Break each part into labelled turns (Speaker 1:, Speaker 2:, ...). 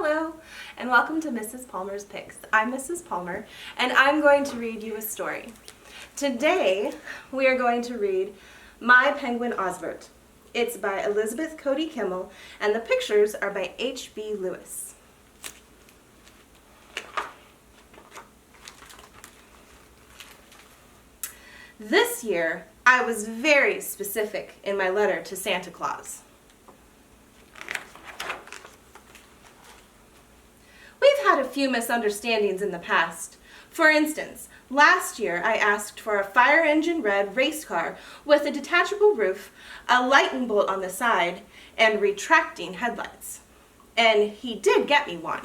Speaker 1: Hello, and welcome to Mrs. Palmer's Picks. I'm Mrs. Palmer, and I'm going to read you a story. Today, we are going to read My Penguin Osbert. It's by Elizabeth Cody Kimmel, and the pictures are by H.B. Lewis. This year, I was very specific in my letter to Santa Claus. We've had a few misunderstandings in the past. For instance, last year I asked for a fire engine red race car with a detachable roof, a lightning bolt on the side, and retracting headlights. And he did get me one.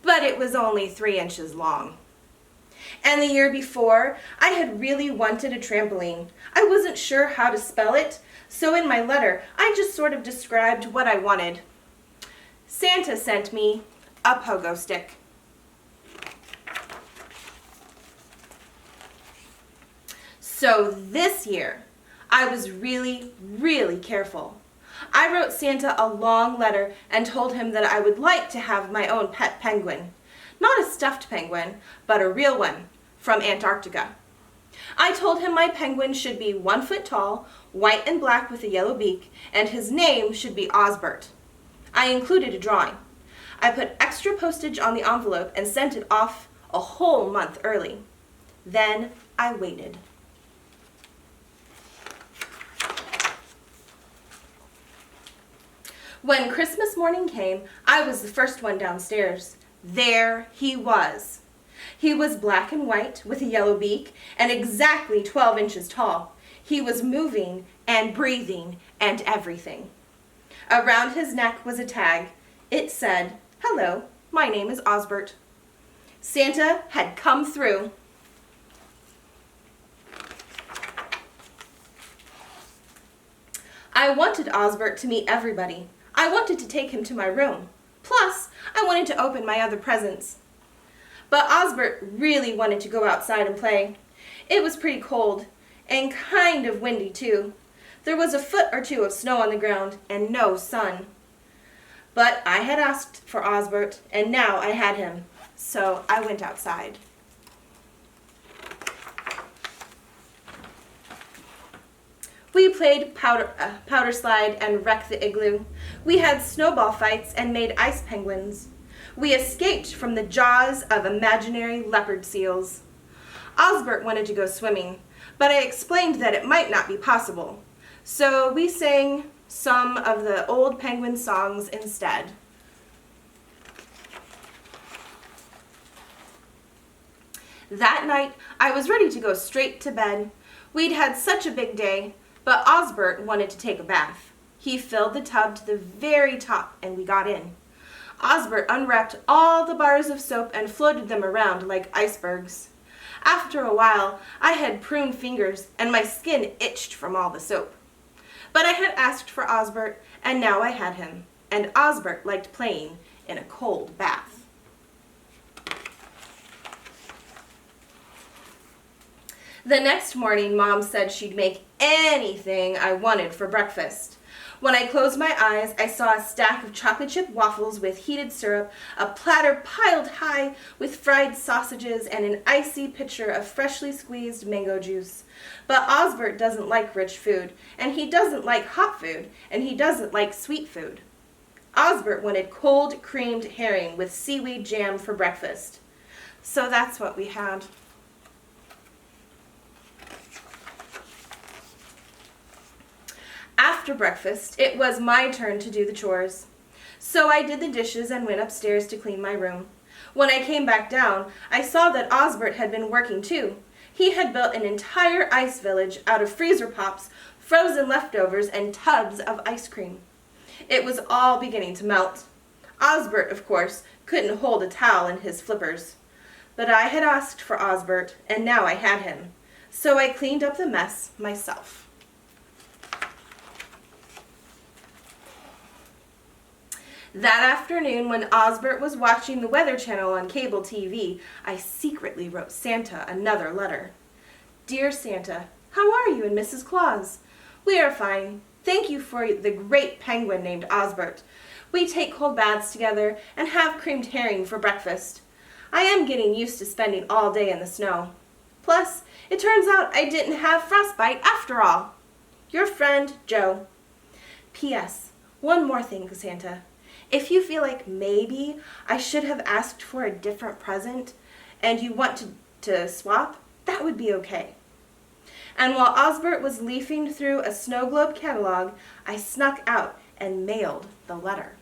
Speaker 1: But it was only 3 inches long. And the year before, I had really wanted a trampoline. I wasn't sure how to spell it, so in my letter, I just sort of described what I wanted. Santa sent me a pogo stick. So this year, I was really, really careful. I wrote Santa a long letter and told him that I would like to have my own pet penguin. Not a stuffed penguin, but a real one from Antarctica. I told him my penguin should be 1 foot tall, white and black with a yellow beak, and his name should be Osbert. I included a drawing. I put extra postage on the envelope and sent it off a whole month early. Then I waited. When Christmas morning came, I was the first one downstairs. There he was. He was black and white with a yellow beak and exactly 12 inches tall. He was moving and breathing and everything. Around his neck was a tag. It said, "Hello, my name is Osbert." Santa had come through. I wanted Osbert to meet everybody. I wanted to take him to my room. Plus, I wanted to open my other presents. But Osbert really wanted to go outside and play. It was pretty cold, and kind of windy too. There was a foot or two of snow on the ground, and no sun. But I had asked for Osbert, and now I had him, so I went outside. We played powder slide and wreck the igloo. We had snowball fights and made ice penguins. We escaped from the jaws of imaginary leopard seals. Osbert wanted to go swimming, but I explained that it might not be possible. So we sang some of the old penguin songs instead. That night, I was ready to go straight to bed. We'd had such a big day. But Osbert wanted to take a bath. He filled the tub to the very top and we got in. Osbert unwrapped all the bars of soap and floated them around like icebergs. After a while, I had prune fingers and my skin itched from all the soap. But I had asked for Osbert and now I had him. And Osbert liked playing in a cold bath. The next morning, Mom said she'd make anything I wanted for breakfast. When I closed my eyes, I saw a stack of chocolate chip waffles with heated syrup, a platter piled high with fried sausages, and an icy pitcher of freshly squeezed mango juice. But Osbert doesn't like rich food, and he doesn't like hot food, and he doesn't like sweet food. Osbert wanted cold creamed herring with seaweed jam for breakfast. So that's what we had. After breakfast, it was my turn to do the chores. So I did the dishes and went upstairs to clean my room. When I came back down, I saw that Osbert had been working too. He had built an entire ice village out of freezer pops, frozen leftovers, and tubs of ice cream. It was all beginning to melt. Osbert, of course, couldn't hold a towel in his flippers. But I had asked for Osbert, and now I had him. So I cleaned up the mess myself. That afternoon, when Osbert was watching the Weather Channel on cable TV, I secretly wrote Santa another letter. Dear Santa, how are you and Mrs. Claus? We are fine. Thank you for the great penguin named Osbert. We take cold baths together and have creamed herring for breakfast. I am getting used to spending all day in the snow. Plus, it turns out I didn't have frostbite after all. Your friend, Joe. P.S. One more thing, Santa. If you feel like maybe I should have asked for a different present and you want to swap, that would be okay. And while Osbert was leafing through a snow globe catalog, I snuck out and mailed the letter.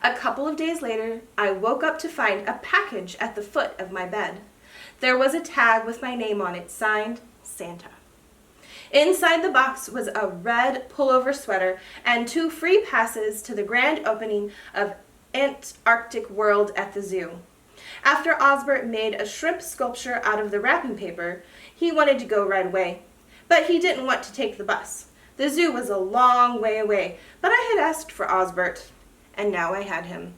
Speaker 1: A couple of days later, I woke up to find a package at the foot of my bed. There was a tag with my name on it, signed Santa. Inside the box was a red pullover sweater and 2 free passes to the grand opening of Antarctic World at the zoo. After Osbert made a shrimp sculpture out of the wrapping paper, he wanted to go right away. But he didn't want to take the bus. The zoo was a long way away, but I had asked for Osbert, and now I had him.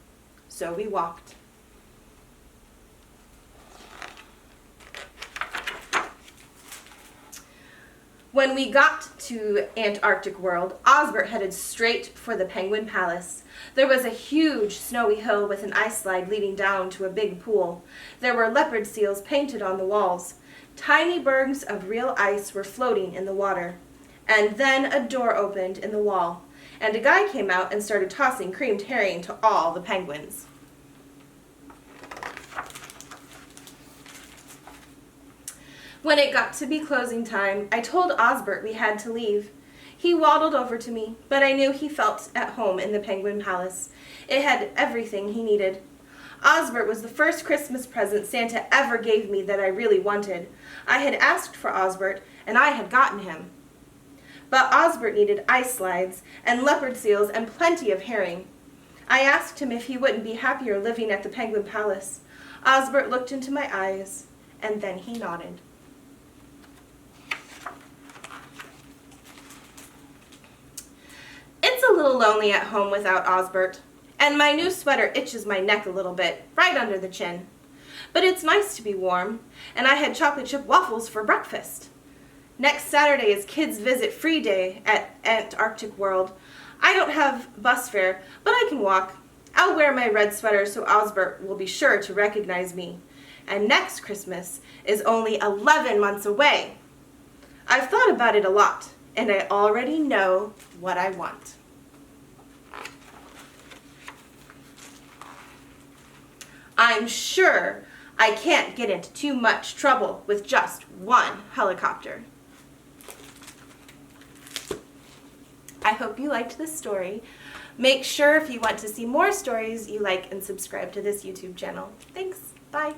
Speaker 1: So we walked. When we got to Antarctic World, Osbert headed straight for the Penguin Palace. There was a huge snowy hill with an ice slide leading down to a big pool. There were leopard seals painted on the walls. Tiny bergs of real ice were floating in the water. And then a door opened in the wall, and a guy came out and started tossing creamed herring to all the penguins. When it got to be closing time, I told Osbert we had to leave. He waddled over to me, but I knew he felt at home in the Penguin Palace. It had everything he needed. Osbert was the first Christmas present Santa ever gave me that I really wanted. I had asked for Osbert, and I had gotten him. But Osbert needed ice slides and leopard seals and plenty of herring. I asked him if he wouldn't be happier living at the Penguin Palace. Osbert looked into my eyes, and then he nodded. It's a little lonely at home without Osbert, and my new sweater itches my neck a little bit, right under the chin. But it's nice to be warm, and I had chocolate chip waffles for breakfast. Next Saturday is Kids Visit Free Day at Antarctic World. I don't have bus fare, but I can walk. I'll wear my red sweater so Osbert will be sure to recognize me. And next Christmas is only 11 months away. I've thought about it a lot, and I already know what I want. I'm sure I can't get into too much trouble with just one helicopter. I hope you liked this story. Make sure if you want to see more stories, you like and subscribe to this YouTube channel. Thanks. Bye.